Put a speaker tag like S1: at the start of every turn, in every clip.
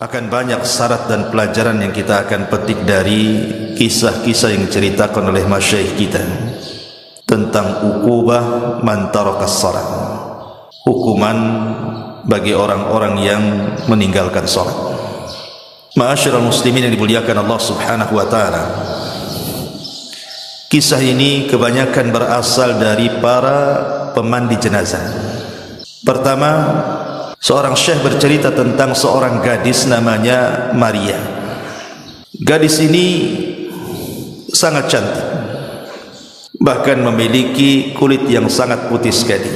S1: Akan banyak syarat dan pelajaran yang kita akan petik dari kisah-kisah yang diceritakan oleh masyayikh kita tentang uqubah man tarakas shalah, hukuman bagi orang-orang yang meninggalkan salat. Ma'asyiral muslimin yang dimuliakan Allah Subhanahu wa taala, kisah ini kebanyakan berasal dari para pemandi jenazah. Pertama, seorang syekh bercerita tentang seorang gadis namanya Maria. Gadis ini sangat cantik, bahkan memiliki kulit yang sangat putih sekali.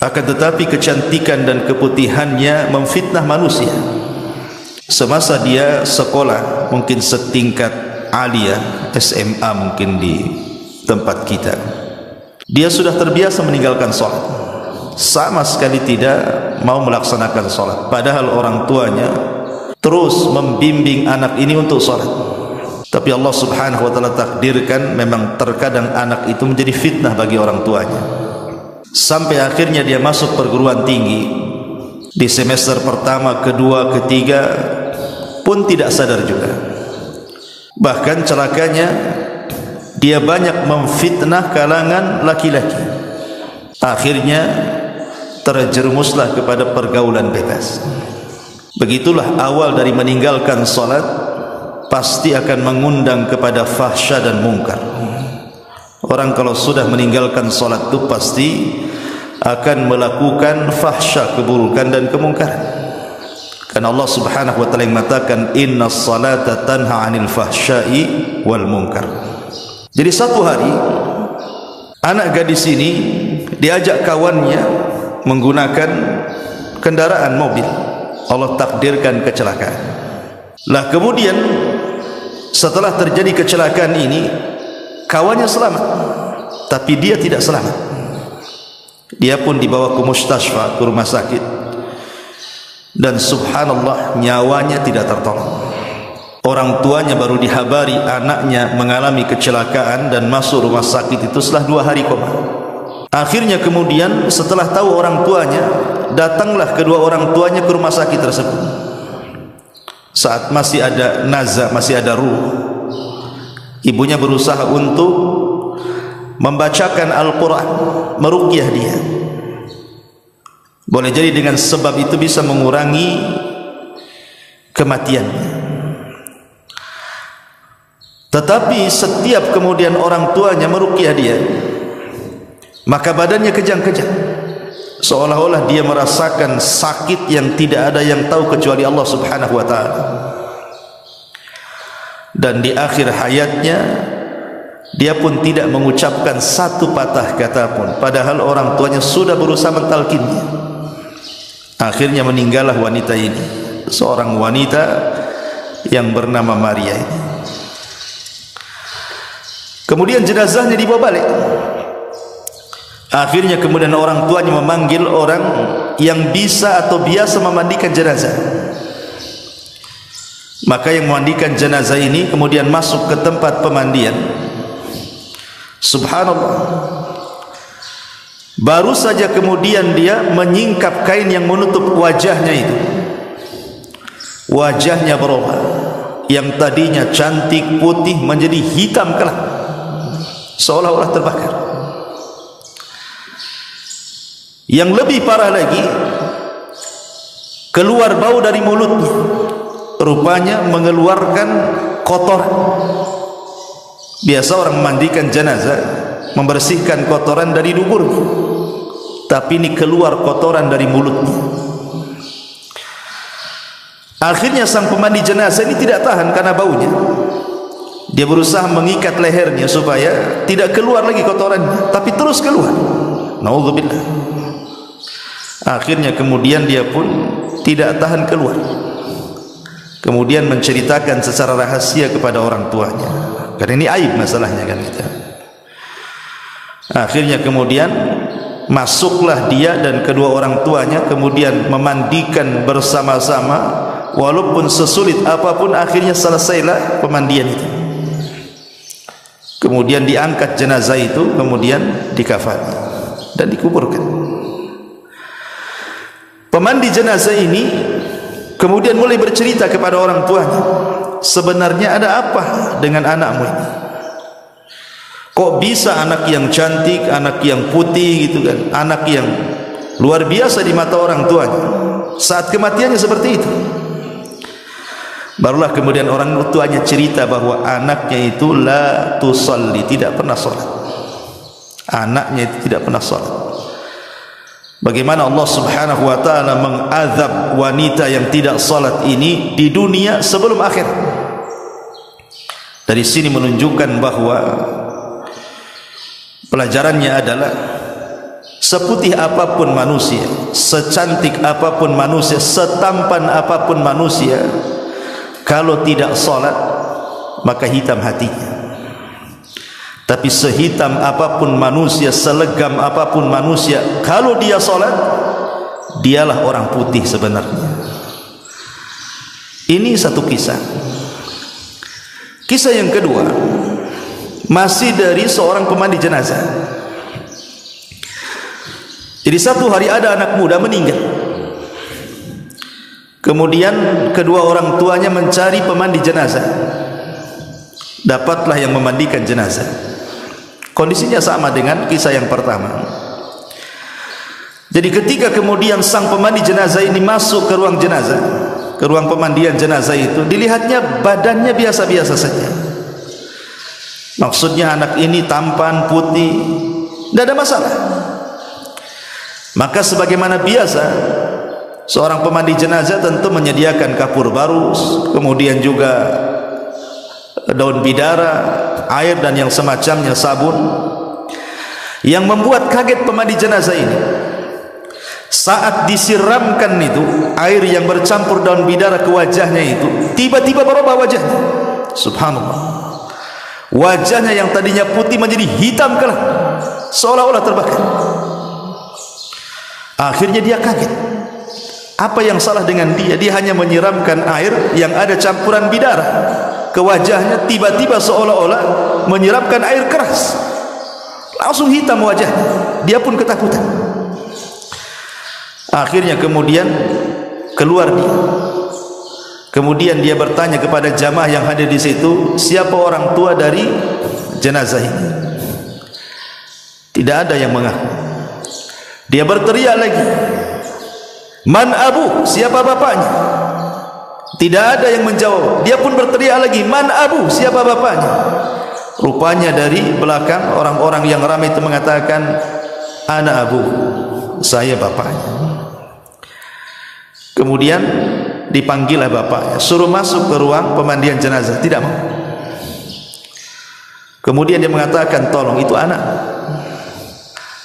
S1: Akan tetapi kecantikan dan keputihannya memfitnah manusia. Semasa dia sekolah, mungkin setingkat aliyah, SMA mungkin di tempat kita, dia sudah terbiasa meninggalkan salat, sama sekali tidak mau melaksanakan salat, padahal orang tuanya terus membimbing anak ini untuk salat. Tapi Allah Subhanahu wa taala takdirkan memang terkadang anak itu menjadi fitnah bagi orang tuanya. Sampai akhirnya dia masuk perguruan tinggi, di semester pertama, kedua, ketiga pun tidak sadar juga. Bahkan celakanya dia banyak memfitnah kalangan laki-laki. Akhirnya terjerumuslah kepada pergaulan bebas. Begitulah awal dari meninggalkan salat, pasti akan mengundang kepada fahsya dan mungkar. Orang kalau sudah meninggalkan salat itu pasti akan melakukan fahsya, keburukan dan kemungkaran. Karena Allah Subhanahu wa taala mengatakan innas salata tanha 'anil fahsya'i wal munkar. Jadi satu hari anak gadis ini diajak kawannya menggunakan kendaraan mobil. Allah takdirkan kecelakaan. Lah kemudian setelah terjadi kecelakaan ini, kawannya selamat, tapi dia tidak selamat. Dia pun dibawa ke mustasfa, ke rumah sakit, dan subhanallah nyawanya tidak tertolong. Orang tuanya baru dihabari anaknya mengalami kecelakaan dan masuk rumah sakit itu setelah 2 hari koma. Akhirnya kemudian setelah tahu orang tuanya, datanglah kedua orang tuanya ke rumah sakit tersebut. Saat masih ada nazah, masih ada ruh, ibunya berusaha untuk membacakan Al-Quran, meruqyah dia. Boleh jadi dengan sebab itu bisa mengurangi kematiannya. Tetapi setiap kemudian orang tuanya meruqyah dia, maka badannya kejang-kejang, seolah-olah dia merasakan sakit yang tidak ada yang tahu kecuali Allah Subhanahu wa taala. Dan di akhir hayatnya dia pun tidak mengucapkan satu patah kata pun, padahal orang tuanya sudah berusaha mentalkinnya. Akhirnya meninggallah wanita ini, seorang wanita yang bernama Maria ini. Kemudian jenazahnya dibawa balik. Akhirnya kemudian orang tuanya memanggil orang yang bisa atau biasa memandikan jenazah. Maka yang memandikan jenazah ini kemudian masuk ke tempat pemandian. Subhanallah, baru saja kemudian dia menyingkap kain yang menutup wajahnya itu, wajahnya berubah, yang tadinya cantik putih menjadi hitam kelap, seolah-olah terbakar. Yang lebih parah lagi, keluar bau dari mulutnya, rupanya mengeluarkan kotoran. Biasa orang memandikan jenazah membersihkan kotoran dari duburnya, tapi ini keluar kotoran dari mulutnya. Akhirnya sang pemandi jenazah ini tidak tahan karena baunya. Dia berusaha mengikat lehernya supaya tidak keluar lagi kotorannya, tapi terus keluar. Naudzubillah. Akhirnya kemudian dia pun tidak tahan keluar. Kemudian menceritakan secara rahasia kepada orang tuanya. Karena ini aib masalahnya kan kita. Akhirnya kemudian masuklah dia dan kedua orang tuanya, kemudian memandikan bersama-sama, walaupun sesulit apapun akhirnya selesailah pemandian itu. Kemudian diangkat jenazah itu, kemudian dikafani dan dikuburkan. Pemandi jenazah ini Kemudian mulai bercerita kepada orang tuanya, sebenarnya ada apa dengan anakmu ini? Kok bisa anak yang cantik, anak yang putih gitu kan, anak yang luar biasa di mata orang tuanya, saat kematiannya seperti itu. Barulah kemudian orang tuanya cerita bahwa anaknya itu la tusalli, tidak pernah salat. Anaknya itu tidak pernah salat. Bagaimana Allah Subhanahu wa taala mengazab wanita yang tidak salat ini di dunia sebelum akhir. Dari sini menunjukkan bahwa pelajarannya adalah seputih apapun manusia, secantik apapun manusia, setampan apapun manusia, kalau tidak salat maka hitam hatinya. Tapi sehitam apapun manusia, selegam apapun manusia, kalau dia salat, dialah orang putih sebenarnya. Ini satu kisah. Kisah yang kedua masih dari seorang pemandi jenazah. Jadi satu hari ada anak muda meninggal. Kemudian kedua orang tuanya mencari pemandi jenazah. Dapatlah yang memandikan jenazah. Kondisinya sama dengan kisah yang pertama. Jadi ketika kemudian sang pemandi jenazah ini masuk ke ruang jenazah, ke ruang pemandian jenazah itu, dilihatnya badannya biasa-biasa saja. Maksudnya anak ini tampan, putih, tidak ada masalah. Maka sebagaimana biasa, seorang pemandi jenazah tentu menyediakan kapur baru, kemudian juga daun bidara, air dan yang semacamnya, sabun. Yang membuat kaget pemandi jenazah ini, saat disiramkan itu air yang bercampur daun bidara ke wajahnya itu, tiba-tiba berubah wajahnya. Subhanallah, wajahnya yang tadinya putih menjadi hitam kelam, seolah-olah terbakar. Akhirnya dia kaget. Apa yang salah dengan dia? Dia hanya menyiramkan air yang ada campuran bidara ke wajahnya, tiba-tiba seolah-olah menyiramkan air keras, langsung hitam wajahnya. Dia pun ketakutan. Akhirnya kemudian keluar dia. Kemudian dia bertanya kepada jamaah yang hadir di situ, siapa orang tua dari jenazah ini? Tidak ada yang mengaku. Dia berteriak lagi, man abu, siapa bapaknya? Tidak ada yang menjawab. Dia pun berteriak lagi, man abu, siapa bapaknya? Rupanya dari belakang orang-orang yang ramai itu mengatakan, ana abu, saya bapaknya. Kemudian dipanggillah bapaknya, suruh masuk ke ruang pemandian jenazah. Tidak mau. Kemudian dia mengatakan, tolong, itu anak.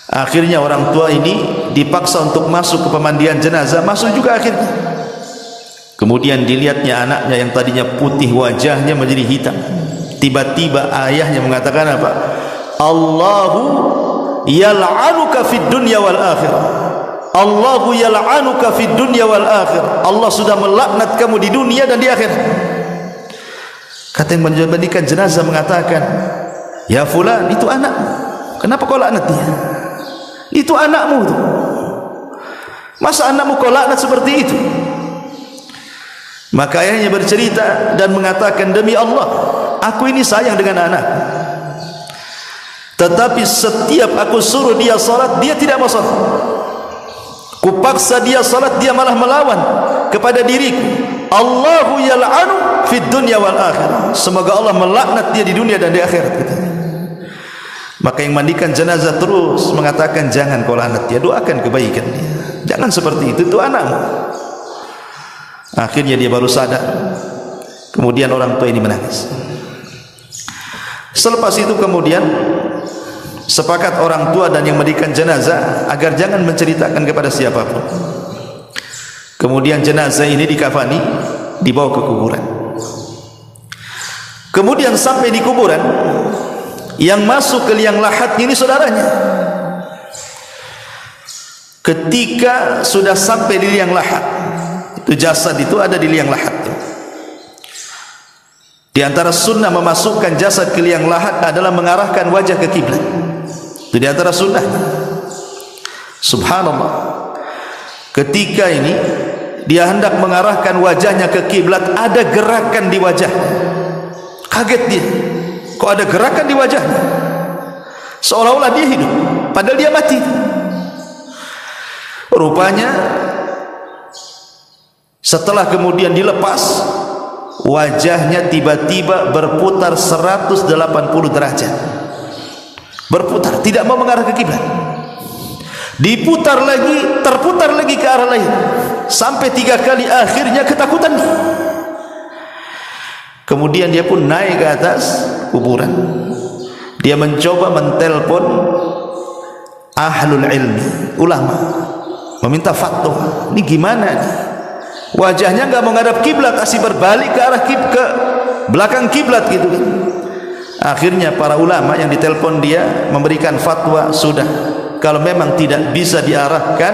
S1: Akhirnya orang tua ini dipaksa untuk masuk ke pemandian jenazah. Masuk juga akhirnya. Kemudian dilihatnya anaknya yang tadinya putih, wajahnya menjadi hitam. Tiba-tiba ayahnya mengatakan apa? Allahu yal'anuka fid dunya wal akhirah. Allahu yal'anuka fid dunya wal akhirah. Allah sudah melaknat kamu di dunia dan di akhirat. Kata yang memandikan jenazah mengatakan, ya fulan, itu anakmu. Kenapa kau laknat dia? Itu anakmu itu. Masa anakmu kau laknat seperti itu? Maka ayahnya bercerita dan mengatakan, demi Allah, aku ini sayang dengan anak, tetapi setiap aku suruh dia salat, dia tidak mau salat. Kupaksa dia salat, dia malah melawan kepada diriku. Allahu yal'anu fid dunya wal akhirah. Semoga Allah melaknat dia di dunia dan di akhirat, katanya. Maka yang mandikan jenazah terus mengatakan, jangan kau laknat dia, doakan kebaikan dia. Jangan seperti itu anakmu. Akhirnya dia baru sadar. Kemudian orang tua ini menangis. Selepas itu kemudian sepakat orang tua dan yang mandikan jenazah agar jangan menceritakan kepada siapapun. Kemudian jenazah ini dikafani, dibawa ke kuburan. Kemudian sampai di kuburan, yang masuk ke liang lahat ini saudaranya. Ketika sudah sampai di liang lahat, itu jasad itu ada di liang lahat. Di antara sunnah memasukkan jasad ke liang lahat adalah mengarahkan wajah ke kiblat. Itu di antara sunnah. Subhanallah. Ketika ini dia hendak mengarahkan wajahnya ke kiblat, ada gerakan di wajahnya. Kaget dia, kok ada gerakan di wajahnya, seolah-olah dia hidup padahal dia mati. Rupanya setelah kemudian dilepas, wajahnya tiba-tiba berputar 180 derajat, berputar, tidak mau mengarah ke kiblat. Diputar lagi, terputar lagi ke arah lain, sampai 3 kali. Akhirnya ketakutan. Kemudian dia pun naik ke atas kuburan. Dia mencoba mentelpon ahlul ilmi, ulama, meminta fatwa. Ini gimana nih? Wajahnya enggak menghadap kiblat, asih berbalik ke arah ke belakang kiblat gitu kan. Akhirnya para ulama yang ditelepon dia memberikan fatwa, sudah, kalau memang tidak bisa diarahkan,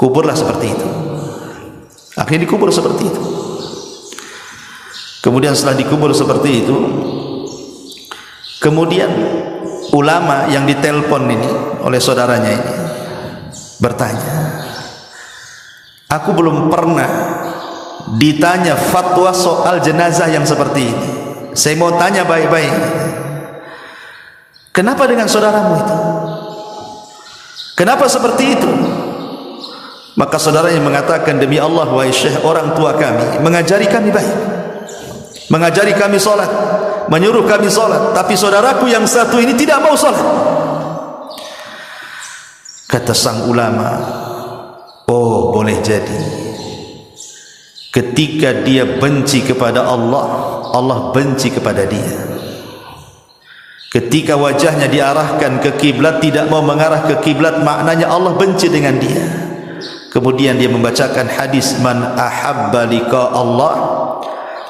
S1: kuburlah seperti itu. Akhirnya dikubur seperti itu. Kemudian setelah dikubur seperti itu, kemudian ulama yang ditelepon ini oleh saudaranya ini bertanya, aku belum pernah ditanya fatwa soal jenazah yang seperti ini. Saya mau tanya baik-baik, kenapa dengan saudaramu itu? Kenapa seperti itu? Maka saudaranya mengatakan, demi Allah wahai Syekh, orang tua kami mengajari kami baik, mengajari kami solat, menyuruh kami solat, tapi saudaraku yang satu ini tidak mau solat. Kata sang ulama, oh boleh jadi ketika dia benci kepada Allah, Allah benci kepada dia. Ketika wajahnya diarahkan ke kiblat, tidak mau mengarah ke kiblat, maknanya Allah benci dengan dia. Kemudian dia membacakan hadis, man ahabba liqa Allah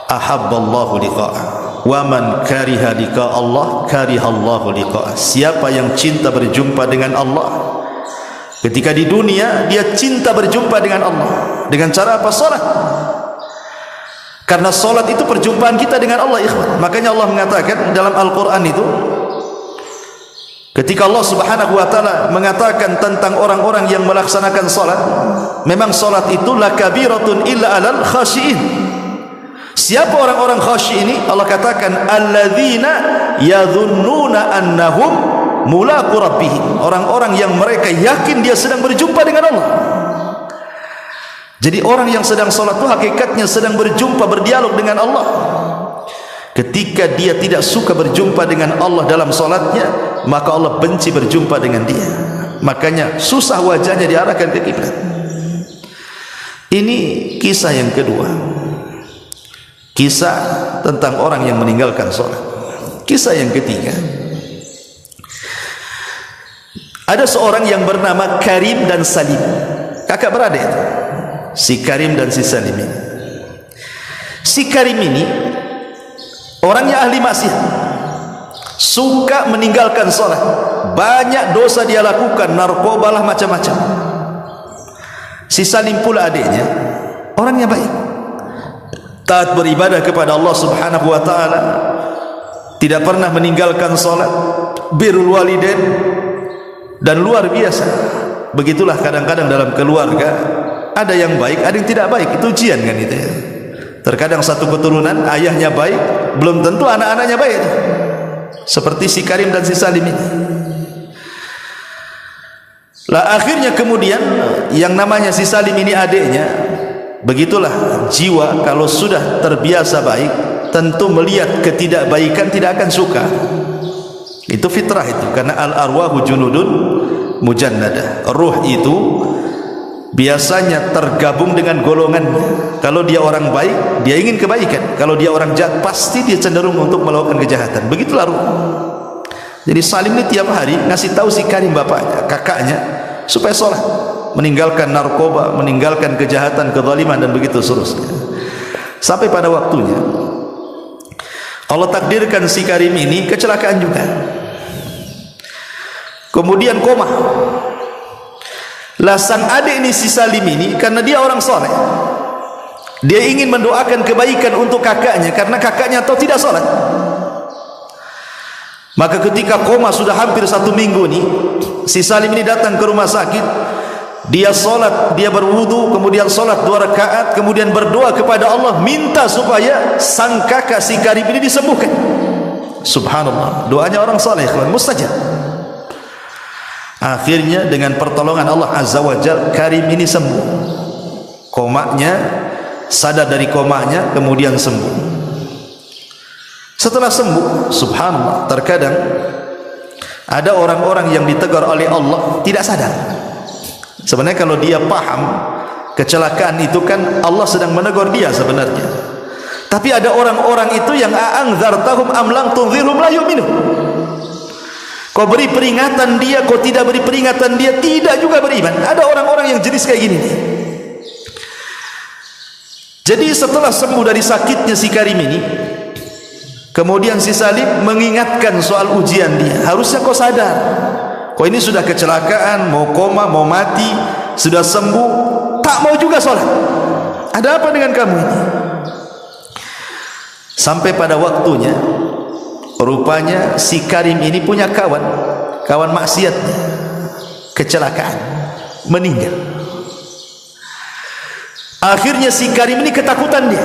S1: ahabballahu liqa'ah, wa man kariha liqa Allah karihallahu liqa'ah. Siapa yang cinta berjumpa dengan Allah, ketika di dunia dia cinta berjumpa dengan Allah. Dengan cara apa? Salat. Karena salat itu perjumpaan kita dengan Allah, ikhwan. Makanya Allah mengatakan dalam Al-Quran itu, ketika Allah subhanahu wa ta'ala mengatakan tentang orang-orang yang melaksanakan salat, memang salat itu lakabiratun illa alal khashi'in. Siapa orang-orang khasyi' ini? Allah katakan alladzina yadhunnuna annahum mulaqu rabbihim, orang-orang yang mereka yakin dia sedang berjumpa dengan Allah. Jadi orang yang sedang salat itu hakikatnya sedang berjumpa, berdialog dengan Allah. Ketika dia tidak suka berjumpa dengan Allah dalam salatnya, maka Allah benci berjumpa dengan dia. Makanya susah wajahnya diarahkan ke kiblat. Ini kisah yang kedua, kisah tentang orang yang meninggalkan salat. Kisah yang ketiga, ada seorang yang bernama Karim dan Salim, kakak beradik itu, si Karim dan si Salim ini. Si Karim ini orangnya ahli maksiat, suka meninggalkan sholat, banyak dosa dia lakukan, narkoba lah, macam-macam. Si Salim pula adiknya, orangnya baik, taat beribadah kepada Allah subhanahu wa ta'ala, tidak pernah meninggalkan sholat, birrul walidain, dan luar biasa. Begitulah kadang-kadang dalam keluarga, ada yang baik, ada yang tidak baik. Itu ujian kan itu ya. Terkadang satu keturunan ayahnya baik, belum tentu anak-anaknya baik. Seperti si Karim dan si Salim ini. Lah akhirnya kemudian yang namanya si Salim ini adiknya, begitulah jiwa kalau sudah terbiasa baik, tentu melihat ketidakbaikan tidak akan suka. Itu fitrah itu, karena al-arwahu junudun mujannadah. Ruh itu biasanya tergabung dengan golongannya. Kalau dia orang baik, dia ingin kebaikan. Kalau dia orang jahat, pasti dia cenderung untuk melakukan kejahatan. Begitulah ruh. Jadi Salim ini tiap hari ngasih tahu si Karim, bapaknya, kakaknya, supaya sholat, meninggalkan narkoba, meninggalkan kejahatan, kezaliman, dan begitu seterusnya. Sampai pada waktunya Allah takdirkan si Karim ini kecelakaan juga, kemudian koma. Lah sang adik ini si Salim ini, karena dia orang soleh, dia ingin mendoakan kebaikan untuk kakaknya, karena kakaknya tahu tidak sholat. Maka ketika koma sudah hampir 1 minggu nih, si Salim ini datang ke rumah sakit, Dia solat, dia berwudu, kemudian solat 2 rakaat, kemudian berdoa kepada Allah, minta supaya sang kakak si Karim ini disembuhkan. Subhanallah, doanya orang saleh, mustajab. Akhirnya dengan pertolongan Allah Azza wa Jalla, Karim ini sembuh. Komanya, sadar dari komanya, kemudian sembuh. Setelah sembuh, subhanallah, terkadang ada orang-orang yang ditegur oleh Allah tidak sadar. Sebenarnya kalau dia paham kecelakaan itu kan Allah sedang menegur dia sebenarnya. Tapi ada orang-orang itu yang a'anzartahum am lam tunzirhum la yu'minun. Kau beri peringatan dia, kau tidak beri peringatan dia, tidak juga beriman. Ada orang-orang yang jenis kayak gini. Jadi setelah sembuh dari sakitnya si Karim ini, kemudian si Salim mengingatkan soal ujian dia. Harusnya kau sadar, kau ini sudah kecelakaan, mau koma, mau mati, sudah sembuh, tak mau juga sholat. Ada apa dengan kamu ini? Sampai pada waktunya, rupanya si Karim ini punya kawan maksiatnya, kecelakaan, meninggal. Akhirnya si Karim ini ketakutan dia.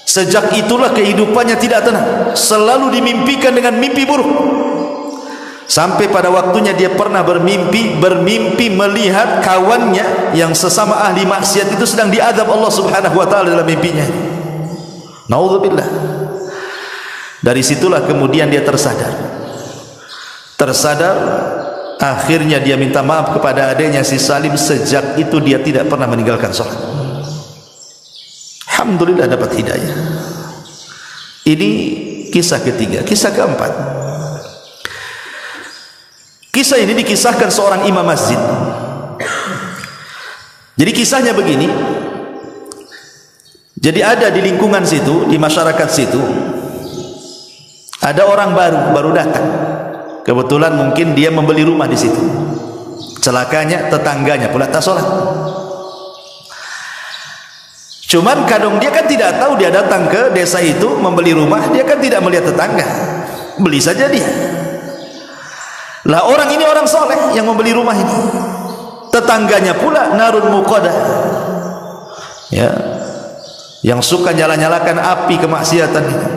S1: Sejak itulah kehidupannya tidak tenang, selalu dimimpikan dengan mimpi buruk. Sampai pada waktunya dia pernah bermimpi melihat kawannya yang sesama ahli maksiat itu sedang diazab Allah Subhanahu wa taala dalam mimpinya. Naudzubillah. Dari situlah kemudian dia tersadar. Akhirnya dia minta maaf kepada adiknya si Salim. Sejak itu dia tidak pernah meninggalkan sholat. Alhamdulillah dapat hidayah. Ini kisah ketiga. Kisah keempat, kisah ini dikisahkan seorang imam masjid. Jadi kisahnya begini. Jadi ada di lingkungan situ, di masyarakat situ, ada orang baru datang. Kebetulan mungkin dia membeli rumah di situ. Celakanya tetangganya pula tak sholat. Cuman kadang dia kan tidak tahu, dia datang ke desa itu membeli rumah, dia kan tidak melihat tetangga, beli saja dia. Lah orang ini orang soleh yang membeli rumah ini, tetangganya pula narun muqadah, ya, yang suka nyala-nyalakan api kemaksiatan itu.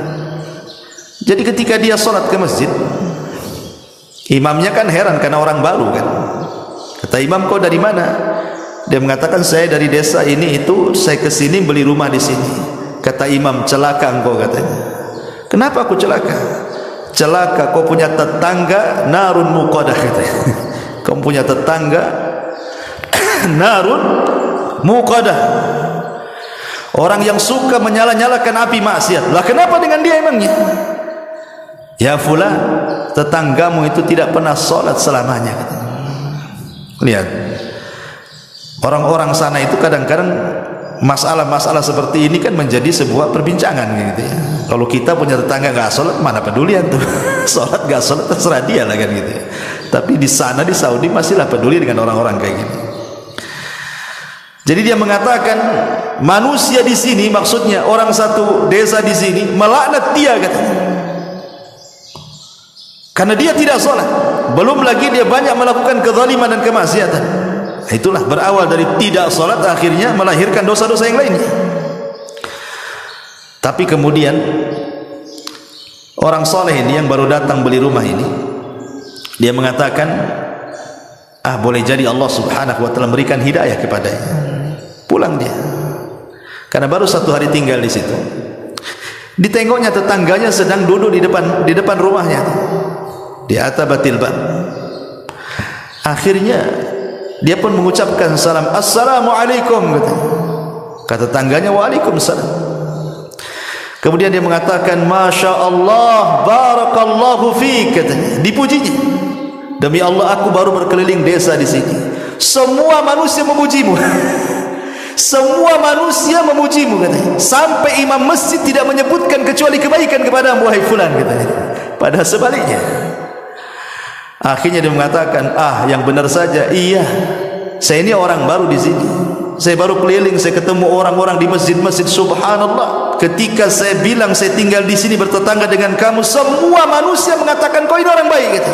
S1: Jadi ketika dia sholat ke masjid, imamnya kan heran karena orang baru kan. Kata imam, kau dari mana? Dia mengatakan, saya dari desa ini itu, saya ke sini beli rumah di sini. Kata imam, celaka engkau katanya. Kenapa aku celaka? Celaka, kau punya tetangga narun muqadah katanya. Kau punya tetangga narun muqadah, orang yang suka menyala-nyalakan api maksiat. Lah kenapa dengan dia emangnya? Ya fulan, tetanggamu itu tidak pernah sholat selamanya katanya. Lihat, orang-orang sana itu kadang-kadang masalah-masalah seperti ini kan menjadi sebuah perbincangan gitu ya. Kalau kita punya tetangga gak sholat, mana pedulian tuh. Sholat gak sholat terserah dia lah kan gitu ya. Tapi di sana di Saudi masihlah peduli dengan orang-orang kayak gini. Jadi dia mengatakan, manusia di sini, maksudnya orang satu desa di sini, melaknat dia katanya, karena dia tidak sholat. Belum lagi dia banyak melakukan kezaliman dan kemaksiatan. Itulah berawal dari tidak sholat, akhirnya melahirkan dosa-dosa yang lainnya. Tapi kemudian orang soleh ini yang baru datang beli rumah ini, dia mengatakan, boleh jadi Allah Subhanahu wa taala memberikan hidayah kepadanya. Pulang dia, karena baru 1 hari tinggal di situ. Ditengoknya tetangganya sedang duduk di depan rumahnya, di atabatil bab. Akhirnya dia pun mengucapkan salam, assalamualaikum katanya. Kata tetangganya, waalaikumsalam. Kemudian dia mengatakan, masya Allah, barakallahu fiik katanya. Dipujinya, demi Allah aku baru berkeliling desa di sini, semua manusia memujimu. Semua manusia memujimu katanya. Sampai imam masjid tidak menyebutkan kecuali kebaikan kepadamu wahai fulan katanya. Padahal sebaliknya. Akhirnya dia mengatakan, yang benar saja, iya, saya ini orang baru di sini, saya baru keliling, saya ketemu orang-orang di masjid-masjid. Subhanallah, ketika saya bilang saya tinggal di sini bertetangga dengan kamu, semua manusia mengatakan kau ini orang baik gitu.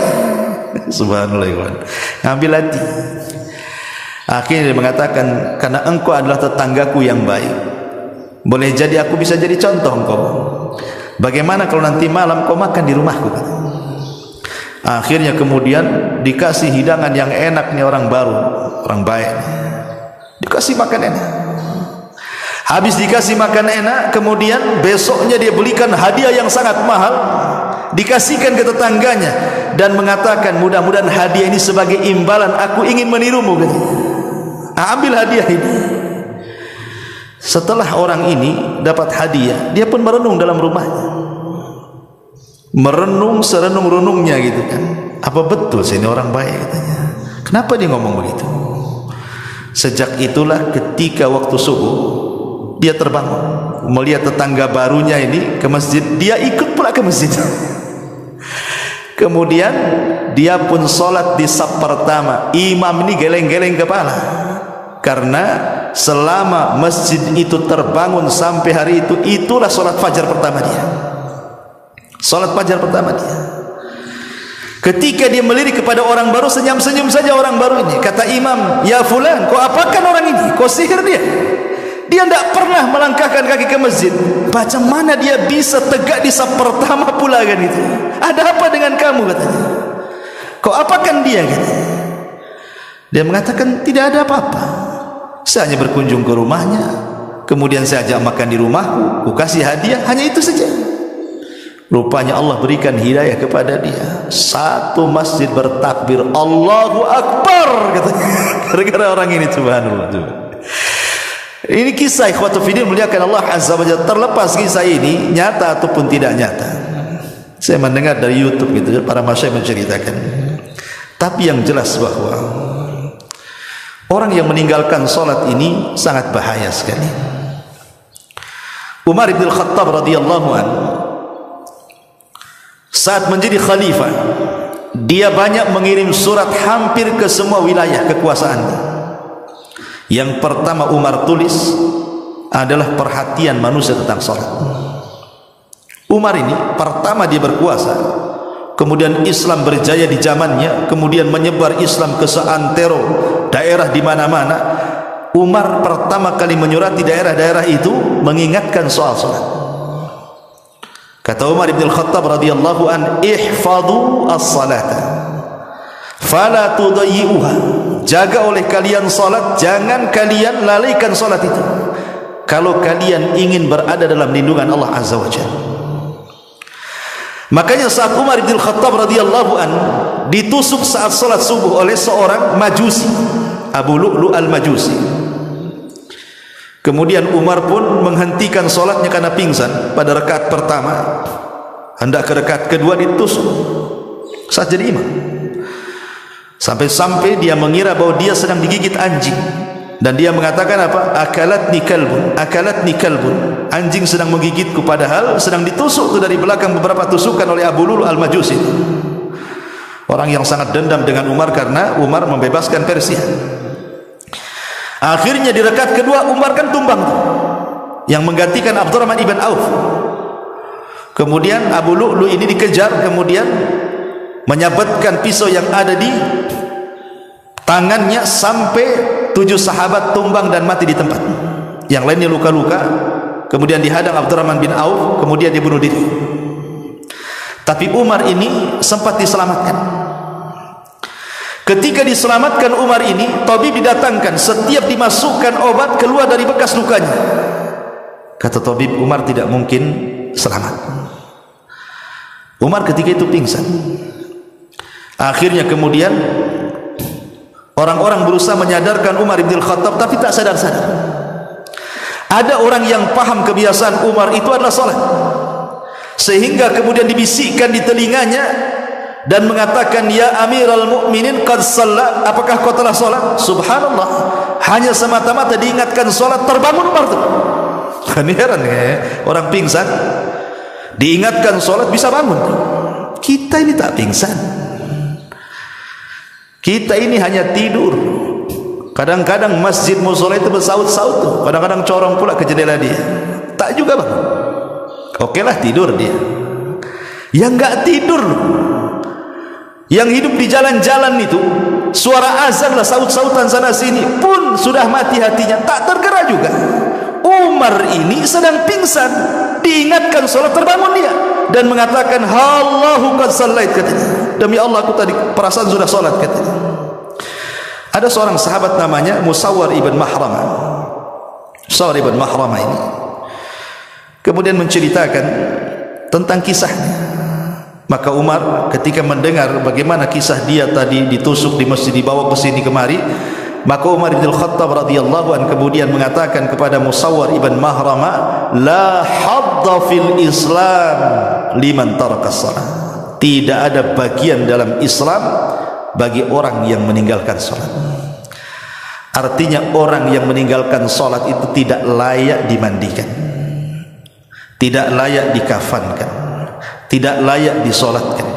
S1: Subhanallah, ambil hati. Akhirnya dia mengatakan, karena engkau adalah tetanggaku yang baik, boleh jadi aku bisa jadi contoh engkau. Bagaimana kalau nanti malam kau makan di rumahku? Akhirnya kemudian dikasih hidangan yang enak nih, orang baru, orang baik, dikasih makan enak. Habis dikasih makan enak, kemudian besoknya dia belikan hadiah yang sangat mahal, dikasihkan ke tetangganya dan mengatakan, mudah-mudahan hadiah ini sebagai imbalan aku ingin menirumu. Ambil hadiah ini. Setelah orang ini dapat hadiah, dia pun merenung dalam rumahnya, merenung serenung-renungnya gitu kan, apa betul saya ini orang baik katanya. Kenapa dia ngomong begitu? Sejak itulah ketika waktu subuh dia terbangun, melihat tetangga barunya ini ke masjid, dia ikut pula ke masjid. Kemudian dia pun sholat di saf pertama. Imam ini geleng-geleng kepala, karena selama masjid itu terbangun sampai hari itu, itulah sholat fajar pertama dia. Sholat fajar pertama dia. Ketika dia melirik kepada orang baru, senyum-senyum saja orang baru ini. Kata imam, ya fulan, kau apakan orang ini? Kau sihir dia? Dia tidak pernah melangkahkan kaki ke masjid. Macam mana dia bisa tegak di saf pertama pula kan itu? Ada apa dengan kamu katanya? Kau apakan dia katanya? Dia mengatakan tidak ada apa-apa. Saya hanya berkunjung ke rumahnya, kemudian saya ajak makan di rumahku, ku kasih hadiah, hanya itu saja. Rupanya Allah berikan hidayah kepada dia. Satu masjid bertakbir Allahu Akbar katanya, gara-gara orang ini. Subhanallah. Ini kisah ikhwatu fiddin muliakan Allah Azza wa Jalla. Terlepas kisah ini nyata ataupun tidak nyata, saya mendengar dari YouTube gitu, para masyayikh menceritakan. Tapi yang jelas bahwa orang yang meninggalkan solat ini sangat bahaya sekali. Umar bin Khattab radhiyallahu anhu saat menjadi khalifah, dia banyak mengirim surat hampir ke semua wilayah kekuasaannya. Yang pertama Umar tulis adalah perhatian manusia tentang sholat. Umar ini pertama dia berkuasa, kemudian Islam berjaya di zamannya, kemudian menyebar Islam ke seantero daerah di mana-mana. Umar pertama kali menyurati daerah-daerah itu mengingatkan soal sholat. Kata Umar bin Khattab radhiyallahu an, ihfadhu as-salata fala tudayyi'uha. Jaga oleh kalian salat, jangan kalian lalaikan salat itu, kalau kalian ingin berada dalam lindungan Allah Azza wa Jalla. Makanya saat Umar bin Khattab radhiyallahu an ditusuk saat salat subuh oleh seorang majusi, Abu Lu'lu' al-Majusi. Kemudian Umar pun menghentikan salatnya karena pingsan pada rakaat pertama, hendak ke rakaat kedua ditusuk saat jadi imam. Sampai-sampai dia mengira bahwa dia sedang digigit anjing, dan dia mengatakan apa? Akalatni kalbun, akalatni kalbun. Anjing sedang menggigitku, padahal sedang ditusuk dari belakang beberapa tusukan oleh Abu Lu'lu' al-Majusi. Orang yang sangat dendam dengan Umar karena Umar membebaskan Persia. Akhirnya di rakaat kedua Umar kan tumbang, yang menggantikan Abdurrahman ibn Auf. Kemudian Abu Lu'lu' ini dikejar, kemudian menyabetkan pisau yang ada di tangannya sampai 7 sahabat tumbang dan mati di tempat. Yang lainnya luka-luka. Kemudian dihadang Abdurrahman bin Auf, kemudian dia bunuh diri. Tapi Umar ini sempat diselamatkan. Ketika diselamatkan Umar ini, tabib didatangkan, setiap dimasukkan obat keluar dari bekas lukanya. Kata tabib, Umar tidak mungkin selamat. Umar ketika itu pingsan. Akhirnya kemudian orang-orang berusaha menyadarkan Umar bin Khattab, tapi tak sadar-sadar. Ada orang yang paham kebiasaan Umar itu adalah salat, sehingga kemudian dibisikkan di telinganya dan mengatakan, ya Amirul Mukminin qad shalla, apakah kau telah salat? Subhanallah, hanya semata-mata diingatkan salat, terbangun Umar tu. Kan heran ya, orang pingsan diingatkan salat bisa bangun. Kita ini tak pingsan. Kita ini hanya tidur. Kadang-kadang masjid musola itu bersaut-saut tuh. Kadang-kadang corong pula ke jendela dia. Tak juga bang. Oke lah tidur dia. Yang enggak tidur, yang hidup di jalan-jalan itu, suara azan lah, saut-sautan sana sini, pun sudah mati hatinya, tak tergerak juga. Umar ini sedang pingsan, diingatkan sholat, terbangun dia dan mengatakan, Allahu qad shallait, katanya, demi Allah aku tadi perasaan sudah sholat, katanya. Ada seorang sahabat namanya Musawwar ibn Mahramah. Musawwar ibn Mahramah ini kemudian menceritakan tentang kisahnya. Maka Umar ketika mendengar bagaimana kisah dia tadi ditusuk di masjid, dibawa ke sini kemari, maka Umar bin Khattab radhiyallahu anhu kemudian mengatakan kepada Musawwar ibn Mahramah, la hadda fil Islam liman taraka shalah. Tidak ada bagian dalam Islam bagi orang yang meninggalkan salat. Artinya orang yang meninggalkan salat itu tidak layak dimandikan, tidak layak dikafankan, tidak layak disolatkan,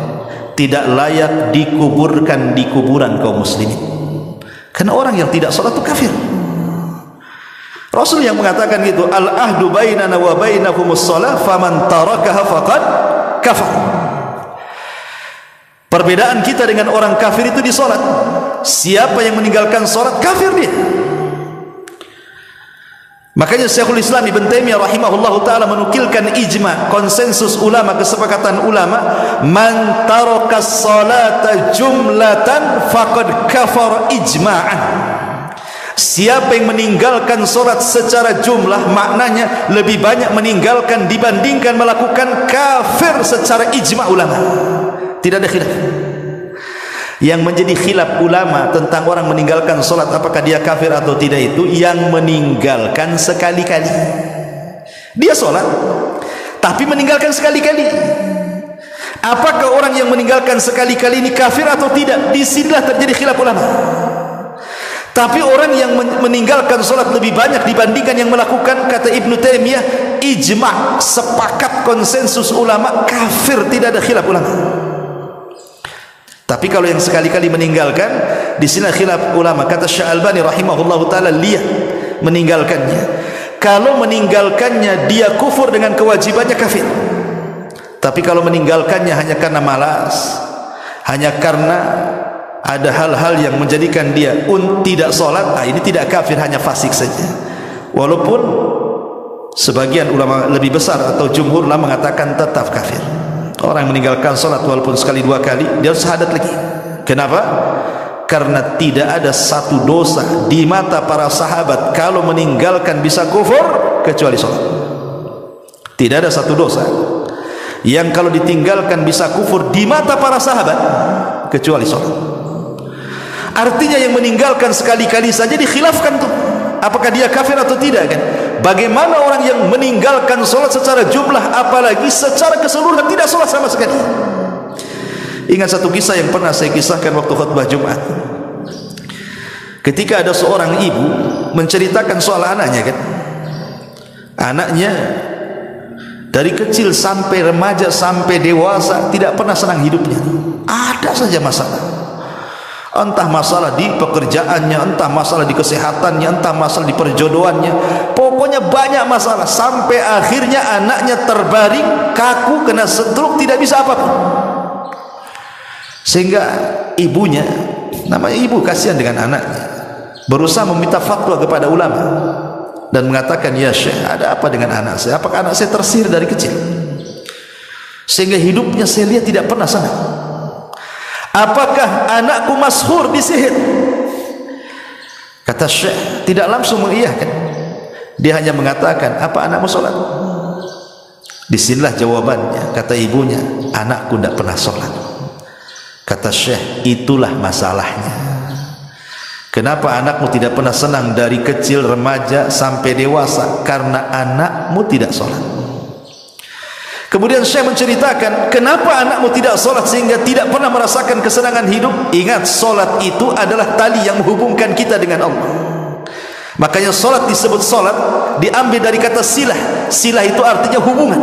S1: tidak layak dikuburkan di kuburan kaum muslimin. Karena orang yang tidak salat itu kafir. Rasul yang mengatakan gitu, al-ahdu bainana wa bainakumus shalah faman tarakaha faqad kafar. Perbedaan kita dengan orang kafir itu di salat. Siapa yang meninggalkan salat, kafir dia. Makanya Syekhul Islam Ibn Taimiyah rahimahullahu ta'ala menukilkan ijma, konsensus ulama, kesepakatan ulama, man taraka salata jumlatan faqad kafar ijma'an. Siapa yang meninggalkan salat secara jumlah, maknanya lebih banyak meninggalkan dibandingkan melakukan, kafir secara ijma ulama. Tidak ada khilaf. Yang menjadi khilaf ulama tentang orang meninggalkan solat apakah dia kafir atau tidak itu yang meninggalkan sekali-kali. Dia solat tapi meninggalkan sekali-kali. Apakah orang yang meninggalkan sekali-kali ini kafir atau tidak? Disinilah terjadi khilaf ulama. Tapi orang yang meninggalkan solat lebih banyak dibandingkan yang melakukan, kata Ibnu Taimiyah, ijma', sepakat konsensus ulama, kafir, tidak ada khilaf ulama. Tapi kalau yang sekali-kali meninggalkan, di sini khilaf ulama. Kata Syekh Albani rahimahullahu taala, lihat meninggalkannya. Kalau meninggalkannya dia kufur dengan kewajibannya, kafir. Tapi kalau meninggalkannya hanya karena malas, hanya karena ada hal-hal yang menjadikan dia tidak sholat, nah ini tidak kafir, hanya fasik saja. Walaupun sebagian ulama lebih besar atau jumhur ulama mengatakan tetap kafir. Orang yang meninggalkan salat walaupun sekali dua kali, dia harus syahadat lagi. Kenapa? Karena tidak ada satu dosa di mata para sahabat kalau meninggalkan bisa kufur kecuali salat. Tidak ada satu dosa yang kalau ditinggalkan bisa kufur di mata para sahabat kecuali salat. Artinya yang meninggalkan sekali-kali saja dikhilafkan tuh, apakah dia kafir atau tidak, kan? Bagaimana orang yang meninggalkan solat secara jumlah, apalagi secara keseluruhan tidak solat sama sekali? Ingat satu kisah yang pernah saya kisahkan waktu khutbah Jumat. Ketika ada seorang ibu menceritakan soal anaknya, kan? Anaknya dari kecil sampai remaja sampai dewasa tidak pernah senang hidupnya. Ada saja masalah. Entah masalah di pekerjaannya, entah masalah di kesehatannya, entah masalah di perjodohannya, pokoknya banyak masalah, sampai akhirnya anaknya terbaring kaku, kena stroke, tidak bisa apapun. Sehingga ibunya, namanya ibu kasihan dengan anaknya, berusaha meminta fatwa kepada ulama dan mengatakan, ya Syekh, ada apa dengan anak saya? Apakah anak saya tersihir dari kecil sehingga hidupnya saya lihat tidak pernah senang? Apakah anakku mashur disihir? Kata Syekh tidak langsung mengiyakan, dia hanya mengatakan, apa anakmu sholat? Disinilah jawabannya, kata ibunya, anakku tidak pernah sholat. Kata Syekh, itulah masalahnya. Kenapa anakmu tidak pernah senang dari kecil, remaja sampai dewasa? Karena anakmu tidak sholat. Kemudian Syekh menceritakan, kenapa anakmu tidak sholat sehingga tidak pernah merasakan kesenangan hidup? Ingat, sholat itu adalah tali yang menghubungkan kita dengan Allah. Makanya sholat disebut sholat, diambil dari kata silah. Silah itu artinya hubungan,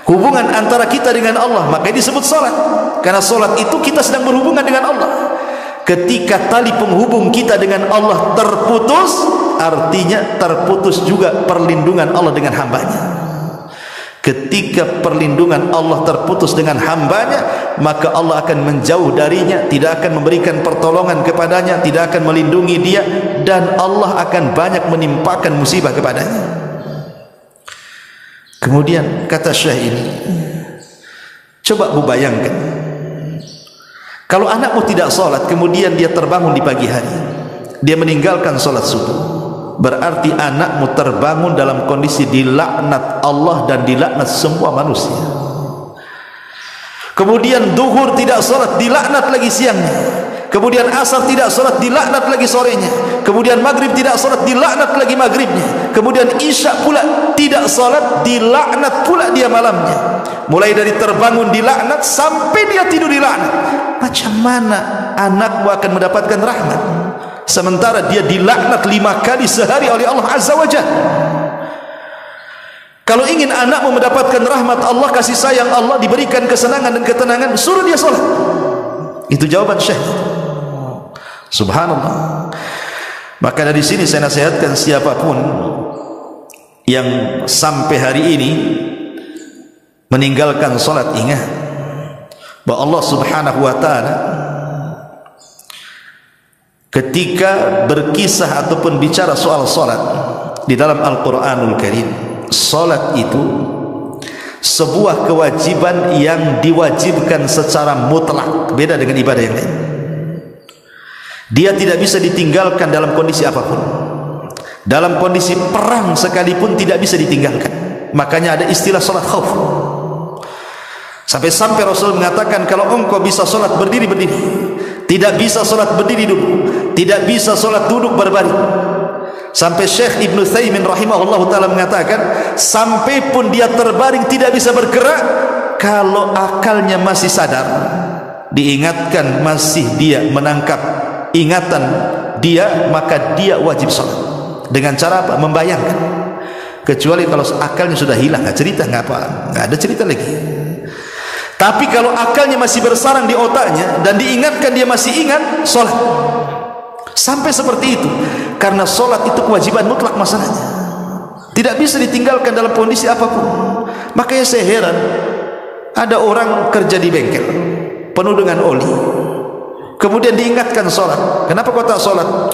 S1: hubungan antara kita dengan Allah, makanya disebut sholat. Karena sholat itu kita sedang berhubungan dengan Allah. Ketika tali penghubung kita dengan Allah terputus, artinya terputus juga perlindungan Allah dengan hambanya. ketika perlindungan Allah terputus dengan hambanya, maka Allah akan menjauh darinya, tidak akan memberikan pertolongan kepadanya, tidak akan melindungi dia, dan Allah akan banyak menimpakan musibah kepadanya. Kemudian kata Syekh ini, coba bu bayangkan, kalau anakmu tidak sholat, kemudian dia terbangun di pagi hari, dia meninggalkan sholat subuh, berarti anakmu terbangun dalam kondisi dilaknat Allah dan dilaknat semua manusia. Kemudian duhur tidak sholat, dilaknat lagi siangnya. Kemudian asar tidak sholat, dilaknat lagi sorenya. Kemudian maghrib tidak sholat, dilaknat lagi maghribnya. Kemudian isya pula tidak sholat, dilaknat pula dia malamnya. Mulai dari terbangun dilaknat sampai dia tidur dilaknat. Macam mana anakmu akan mendapatkan rahmat, sementara dia dilaknat 5 kali sehari oleh Allah Azza wa Jalla? Kalau ingin anakmu mendapatkan rahmat Allah, kasih sayang Allah, diberikan kesenangan dan ketenangan, suruh dia sholat. Itu jawaban Syekh. Subhanallah. Maka dari sini saya nasihatkan siapapun yang sampai hari ini meninggalkan sholat, ingat bahwa Allah Subhanahu wa ta'ala ketika berkisah ataupun bicara soal sholat di dalam Al-Quranul Karim, sholat itu sebuah kewajiban yang diwajibkan secara mutlak, beda dengan ibadah yang lain. Dia tidak bisa ditinggalkan dalam kondisi apapun. Dalam kondisi perang sekalipun tidak bisa ditinggalkan. Makanya ada istilah sholat khauf. Sampai-sampai Rasul mengatakan, kalau engkau bisa sholat berdiri, berdiri. Tidak bisa sholat berdiri, duduk. Tidak bisa sholat duduk berbaring. Sampai Syekh Ibn Utsaimin rahimahullah ta'ala mengatakan, sampai pun dia terbaring tidak bisa bergerak, kalau akalnya masih sadar, diingatkan masih dia menangkap ingatan dia, maka dia wajib sholat. Dengan cara apa? Membayangkan. Kecuali kalau akalnya sudah hilang, nggak cerita, nggak apa, nggak ada cerita lagi. Tapi kalau akalnya masih bersarang di otaknya dan diingatkan dia masih ingat, sholat. Sampai seperti itu, karena sholat itu kewajiban mutlak masalahnya, tidak bisa ditinggalkan dalam kondisi apapun. Makanya saya heran, ada orang kerja di bengkel penuh dengan oli, kemudian diingatkan sholat. Kenapa kau tak sholat?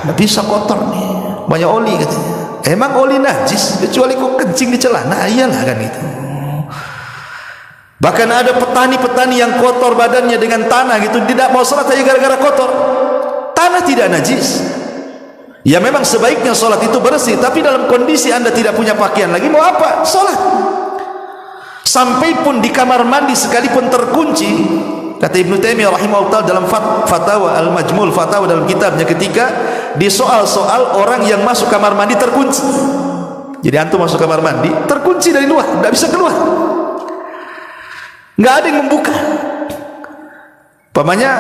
S1: Nggak bisa, kotor nih, banyak oli katanya. Emang oli najis kecuali kau kencing di celana? Iyalah kan itu. Bahkan ada petani-petani yang kotor badannya dengan tanah gitu, tidak mau sholat saja gara-gara kotor. Tanah tidak najis. Ya memang sebaiknya sholat itu bersih, tapi dalam kondisi anda tidak punya pakaian lagi, mau apa? Sholat. Sampai pun di kamar mandi sekalipun terkunci, kata Ibnu Taimiyah rahimahullah dalam Fatawa Al-Majmul, Fatawa dalam kitabnya, ketika di soal-soal orang yang masuk kamar mandi terkunci. Jadi antum masuk kamar mandi terkunci dari luar, tidak bisa keluar, nggak ada yang membuka. Pamannya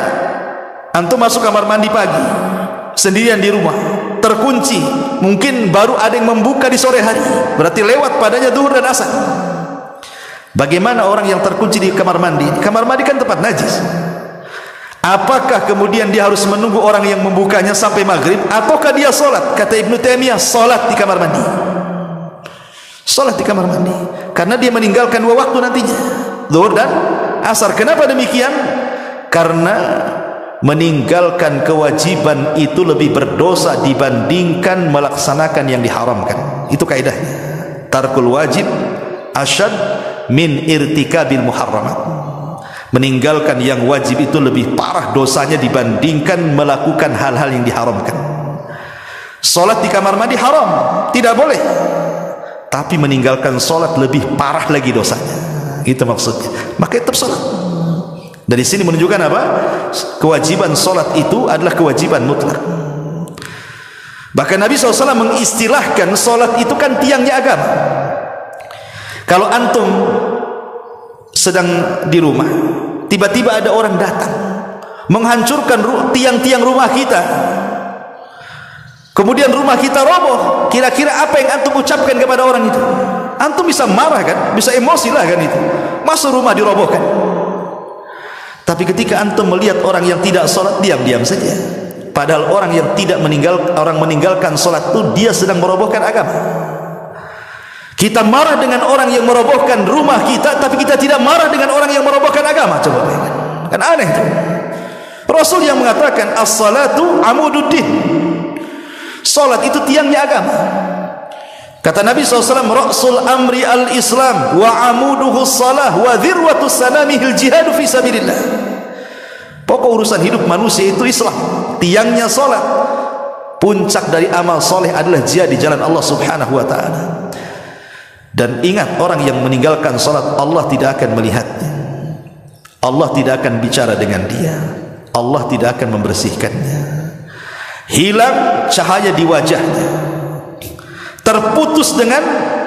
S1: antum masuk kamar mandi pagi sendirian di rumah, terkunci, mungkin baru ada yang membuka di sore hari, berarti lewat padanya zuhur dan asar. Bagaimana orang yang terkunci di kamar mandi? Kamar mandi kan tempat najis. Apakah kemudian dia harus menunggu orang yang membukanya sampai maghrib, ataukah dia sholat? Kata Ibnu Taimiyah, sholat di kamar mandi. Sholat di kamar mandi, karena dia meninggalkan 2 waktu nantinya, zuhur dan asar. Kenapa demikian? Karena meninggalkan kewajiban itu lebih berdosa dibandingkan melaksanakan yang diharamkan. Itu kaidahnya. Tarkul wajib asyad min irtikabil muharramat. Meninggalkan yang wajib itu lebih parah dosanya dibandingkan melakukan hal-hal yang diharamkan. Salat di kamar mandi haram, tidak boleh. Tapi meninggalkan salat lebih parah lagi dosanya. Itu maksudnya. Maka tetap salat. Dari sini menunjukkan apa? Kewajiban salat itu adalah kewajiban mutlak. Bahkan Nabi SAW mengistilahkan salat itu kan tiangnya agama. Kalau antum sedang di rumah, tiba-tiba ada orang datang menghancurkan tiang-tiang rumah kita, kemudian rumah kita roboh, kira-kira apa yang antum ucapkan kepada orang itu? Antum bisa marah kan? Bisa emosi lah kan itu. Masa rumah dirobohkan? Tapi ketika antum melihat orang yang tidak sholat, diam-diam saja. Padahal orang yang tidak meninggalkan sholat itu dia sedang merobohkan agama. Kita marah dengan orang yang merobohkan rumah kita, tapi kita tidak marah dengan orang yang merobohkan agama. Coba bayangkan, kan aneh itu. Rasul yang mengatakan as-salatu amududdin, salat itu tiangnya agama. Kata Nabi SAW, Ra'sul amri al-Islam wa amuduhu salah wa dhirwatu sanamihil jihadu fi sabilillah. Pokok urusan hidup manusia itu Islam, tiangnya salat. Puncak dari amal soleh adalah jihad di jalan Allah Subhanahu wa ta'ala. Dan ingat, orang yang meninggalkan salat, Allah tidak akan melihatnya, Allah tidak akan bicara dengan dia, Allah tidak akan membersihkannya. Hilang cahaya di wajahnya, terputus dengan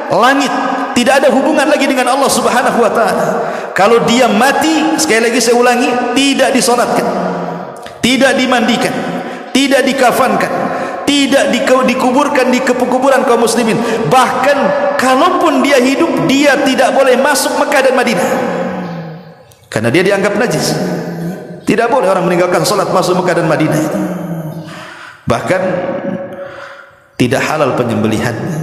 S1: langit, tidak ada hubungan lagi dengan Allah Subhanahu wa ta'ala. Kalau dia mati, sekali lagi saya ulangi, tidak disolatkan, tidak dimandikan, tidak dikafankan, tidak dikuburkan di kuburan kaum muslimin. Bahkan kalaupun dia hidup, dia tidak boleh masuk Mekah dan Madinah karena dia dianggap najis. Tidak boleh orang meninggalkan solat masuk Mekah dan Madinah. Bahkan tidak halal penyembelihannya.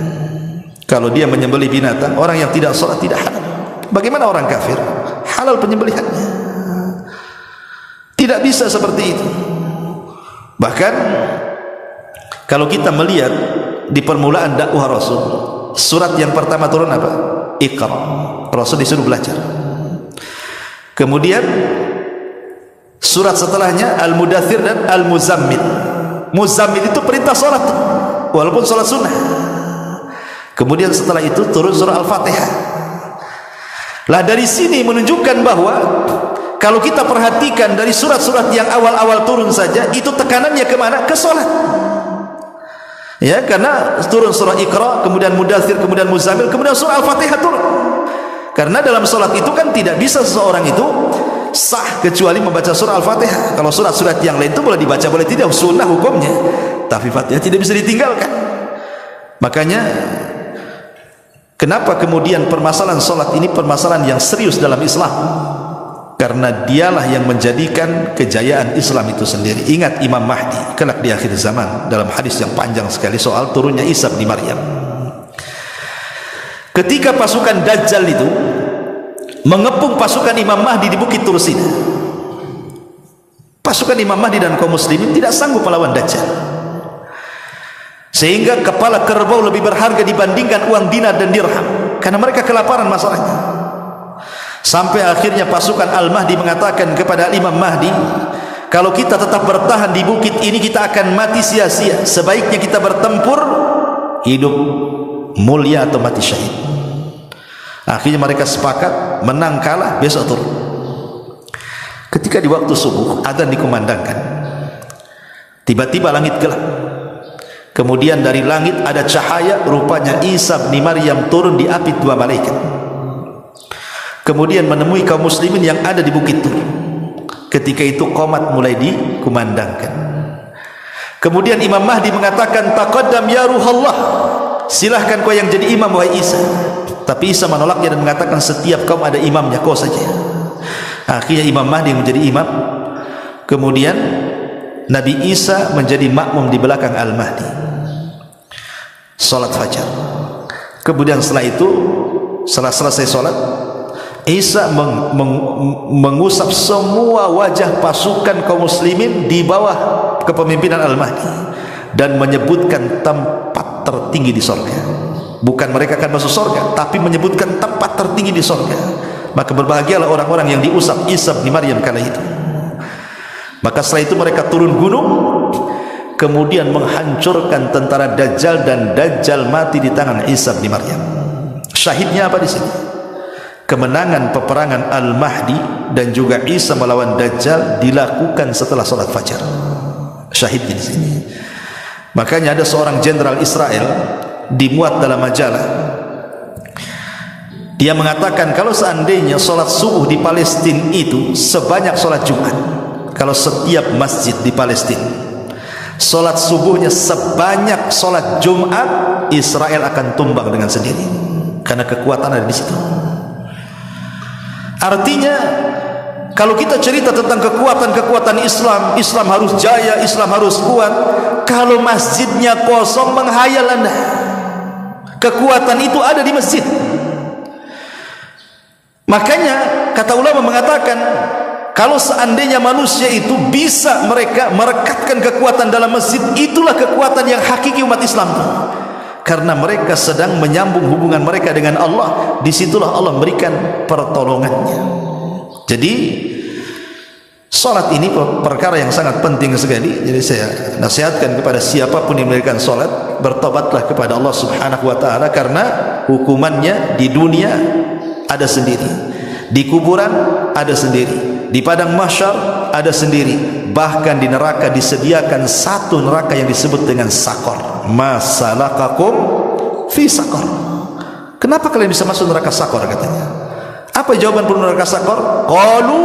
S1: Kalau dia menyembelih binatang, orang yang tidak sholat tidak halal. Bagaimana orang kafir? Halal penyembelihannya. Tidak bisa seperti itu. Bahkan kalau kita melihat di permulaan dakwah Rasul, surat yang pertama turun apa? Iqra. Rasul disuruh belajar. Kemudian surat setelahnya Al-Mudaththir dan Al-Muzammil. Muzammil itu perintah sholat, walaupun sholat sunnah. Kemudian setelah itu turun surah Al-Fatihah. Lah dari sini menunjukkan bahwa kalau kita perhatikan dari surat-surat yang awal-awal turun saja, itu tekanannya kemana? Ke sholat. Ya, karena turun surah Iqra, kemudian Mudaththir, kemudian Muzammil, kemudian surah Al-Fatihah turun. Karena dalam sholat itu kan tidak bisa seseorang itu sah kecuali membaca surah Al-Fatihah. Kalau surat-surat yang lain itu boleh dibaca, boleh tidak, sunnah hukumnya, tapi Fatihah tidak bisa ditinggalkan. Makanya kenapa kemudian permasalahan solat ini permasalahan yang serius dalam Islam? Karena dialah yang menjadikan kejayaan Islam itu sendiri. Ingat Imam Mahdi kelak di akhir zaman, dalam hadis yang panjang sekali soal turunnya Isa bin Maryam. Ketika pasukan Dajjal itu mengepung pasukan Imam Mahdi di Bukit Tursina, pasukan Imam Mahdi dan kaum muslimin tidak sanggup melawan Dajjal, sehingga kepala kerbau lebih berharga dibandingkan uang dinar dan dirham, karena mereka kelaparan masalahnya. Sampai akhirnya pasukan Al-Mahdi mengatakan kepada Imam Mahdi, kalau kita tetap bertahan di bukit ini kita akan mati sia-sia, sebaiknya kita bertempur hidup mulia atau mati syahid. Akhirnya mereka sepakat, menang kalah besok turun. Ketika di waktu subuh adzan dikumandangkan, tiba-tiba langit gelap. Kemudian dari langit ada cahaya, rupanya Isa bin Maryam turun diapit dua malaikat. Kemudian menemui kaum muslimin yang ada di Bukit Tur. Ketika itu qomat mulai dikumandangkan. Kemudian Imam Mahdi mengatakan, taqaddam ya ruhallah, silahkan kau yang jadi imam wahai Isa. Tapi Isa menolaknya dan mengatakan, setiap kaum ada imamnya, kau saja. Akhirnya Imam Mahdi menjadi imam. Kemudian Nabi Isa menjadi makmum di belakang Al-Mahdi, salat fajar. Kemudian setelah itu, setelah selesai salat, Isa mengusap semua wajah pasukan kaum muslimin di bawah kepemimpinan Al-Mahdi dan menyebutkan tempat tertinggi di sorga. Bukan mereka akan masuk sorga, tapi menyebutkan tempat tertinggi di sorga. Maka berbahagialah orang-orang yang diusap Isa bin Maryam kala itu. Maka setelah itu mereka turun gunung, kemudian menghancurkan tentara Dajjal, dan Dajjal mati di tangan Isa bin Maryam. Syahidnya apa di sini? Kemenangan peperangan Al-Mahdi dan juga Isa melawan Dajjal dilakukan setelah salat fajar. Syahid di sini. Makanya ada seorang jenderal Israel dimuat dalam majalah. Dia mengatakan kalau seandainya salat subuh di Palestina itu sebanyak salat Jumat, kalau setiap masjid di Palestina salat subuhnya sebanyak salat Jumat, Israel akan tumbang dengan sendiri, karena kekuatan ada di situ. Artinya kalau kita cerita tentang kekuatan-kekuatan Islam, Islam harus jaya, Islam harus kuat. Kalau masjidnya kosong, menghayal Anda. Kekuatan itu ada di masjid. Makanya kata ulama mengatakan, kalau seandainya manusia itu bisa mereka merekatkan kekuatan dalam masjid, itulah kekuatan yang hakiki umat Islam. Karena mereka sedang menyambung hubungan mereka dengan Allah, disitulah Allah memberikan pertolongannya. Jadi salat ini perkara yang sangat penting sekali. Jadi saya nasihatkan kepada siapapun yang mengerjakan salat, bertobatlah kepada Allah Subhanahu wa taala, karena hukumannya di dunia ada sendiri, di kuburan ada sendiri, di padang mahsyar ada sendiri, bahkan di neraka disediakan satu neraka yang disebut dengan Saqar. Masalakakum fi Saqar. Kenapa kalian bisa masuk neraka Saqar katanya? Apa jawaban penduduk neraka Saqar? Qalu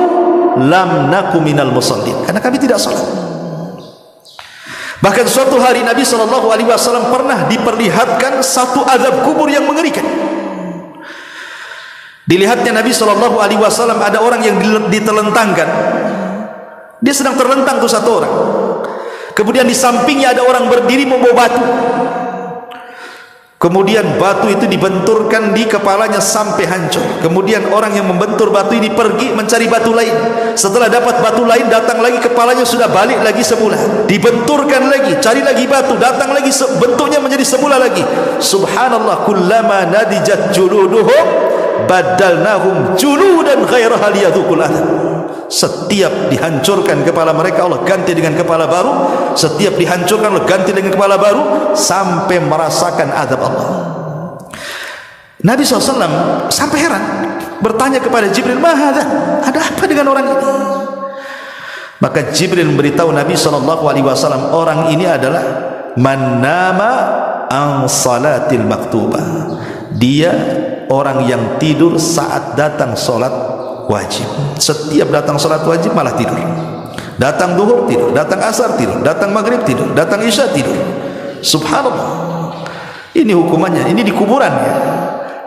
S1: lam naku minal musallin. Karena kami tidak salat. Bahkan suatu hari Nabi SAW pernah diperlihatkan satu azab kubur yang mengerikan. Dilihatnya Nabi SAW ada orang yang ditelentangkan. Dia sedang terlentang tuh satu orang. Kemudian di sampingnya ada orang berdiri membawa batu. Kemudian batu itu dibenturkan di kepalanya sampai hancur. Kemudian orang yang membentur batu ini pergi mencari batu lain. Setelah dapat batu lain, datang lagi, kepalanya sudah balik lagi semula. Dibenturkan lagi, cari lagi batu, datang lagi, bentuknya menjadi semula lagi. Subhanallah, kullama nadijat juluduhum badalnahum juludan ghairaha liyadhuqul adab. Setiap dihancurkan kepala mereka, Allah ganti dengan kepala baru. Setiap dihancurkan, Allah ganti dengan kepala baru, sampai merasakan azab Allah. Nabi SAW sampai heran, bertanya kepada Jibril, "Mahadha?" Ada apa dengan orang ini? Maka Jibril memberitahu Nabi SAW, orang ini adalah man nama an salatil maktubah. Dia orang yang tidur saat datang salat wajib. Setiap datang salat wajib malah tidur. Datang duhur tidur, datang asar tidur, datang maghrib tidur, datang isya tidur. Subhanallah. Ini hukumannya, ini di kuburan ya.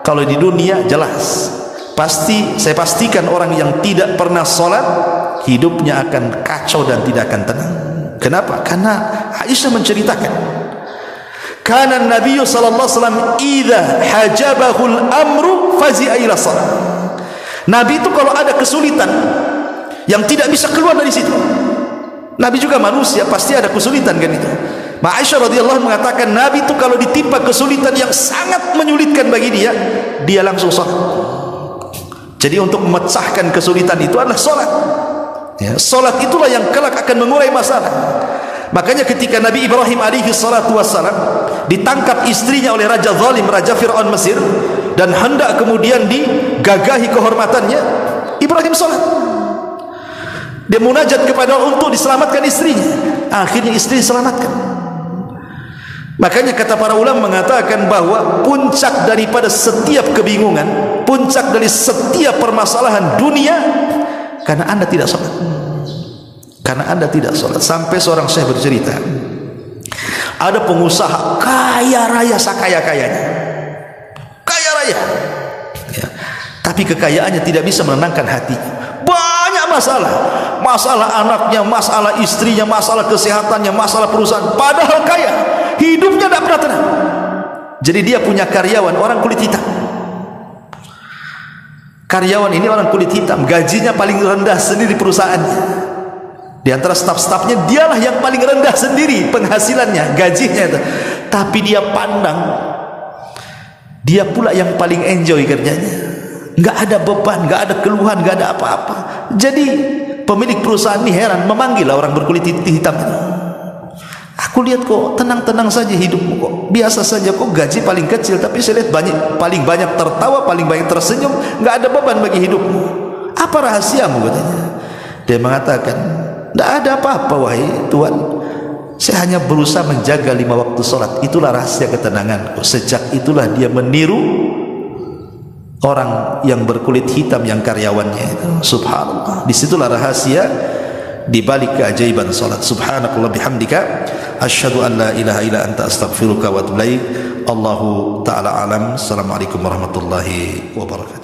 S1: Kalau di dunia jelas, pasti saya pastikan orang yang tidak pernah salat hidupnya akan kacau dan tidak akan tenang. Kenapa? Karena Aisyah menceritakan, kana Nabi sallallahu alaihi wasallam idza hajabahul amru fazi'a ila salat. Nabi itu kalau ada kesulitan yang tidak bisa keluar dari situ, Nabi juga manusia, pasti ada kesulitan kan itu. Aisyah radhiyallahu anha mengatakan, Nabi itu kalau ditimpa kesulitan yang sangat menyulitkan bagi dia langsung salat. Jadi untuk memecahkan kesulitan itu adalah salat. Ya, salat itulah yang kelak akan mengurai masalah. Makanya ketika Nabi Ibrahim alaihi salatu wassalam ditangkap istrinya oleh raja zalim, raja Fir'aun Mesir, dan hendak kemudian digagahi kehormatannya, Ibrahim salat. Dia munajat kepada Allah untuk diselamatkan istrinya. Akhirnya istri diselamatkan. Makanya kata para ulama mengatakan bahwa puncak daripada setiap kebingungan, puncak dari setiap permasalahan dunia, karena anda tidak salat. Karena anda tidak salat. Sampai seorang syekh bercerita, ada pengusaha kaya raya sakaya-kayanya, kaya raya ya, tapi kekayaannya tidak bisa menenangkan hatinya. Banyak masalah, masalah anaknya, masalah istrinya, masalah kesehatannya, masalah perusahaan, padahal kaya, hidupnya tidak pernah tenang. Jadi dia punya karyawan orang kulit hitam. Karyawan ini orang kulit hitam, gajinya paling rendah sendiri di perusahaannya. Di antara staf-stafnya dialah yang paling rendah sendiri penghasilannya, gajinya itu. Tapi dia pandang, dia pula yang paling enjoy kerjanya. Enggak ada beban, enggak ada keluhan, enggak ada apa-apa. Jadi pemilik perusahaan ini heran, memanggil orang berkulit hitam itu. Aku lihat kok tenang-tenang saja hidupmu, kok biasa saja, kok gaji paling kecil, tapi saya lihat paling banyak tertawa, paling banyak tersenyum, enggak ada beban bagi hidupmu. Apa rahasiamu katanya? Dia mengatakan, tidak ada apa-apa wahai Tuhan, saya hanya berusaha menjaga 5 waktu sholat. Itulah rahasia ketenanganku. Sejak itulah dia meniru orang yang berkulit hitam yang karyawannya itu. Subhanallah. Disitulah rahasia di balik keajaiban sholat. Subhanakallah bihamdika, asyhadu an la ilaha illa anta astaghfiruka wa atubu ilaik. Allahu ta'ala alam. Assalamualaikum warahmatullahi wabarakatuh.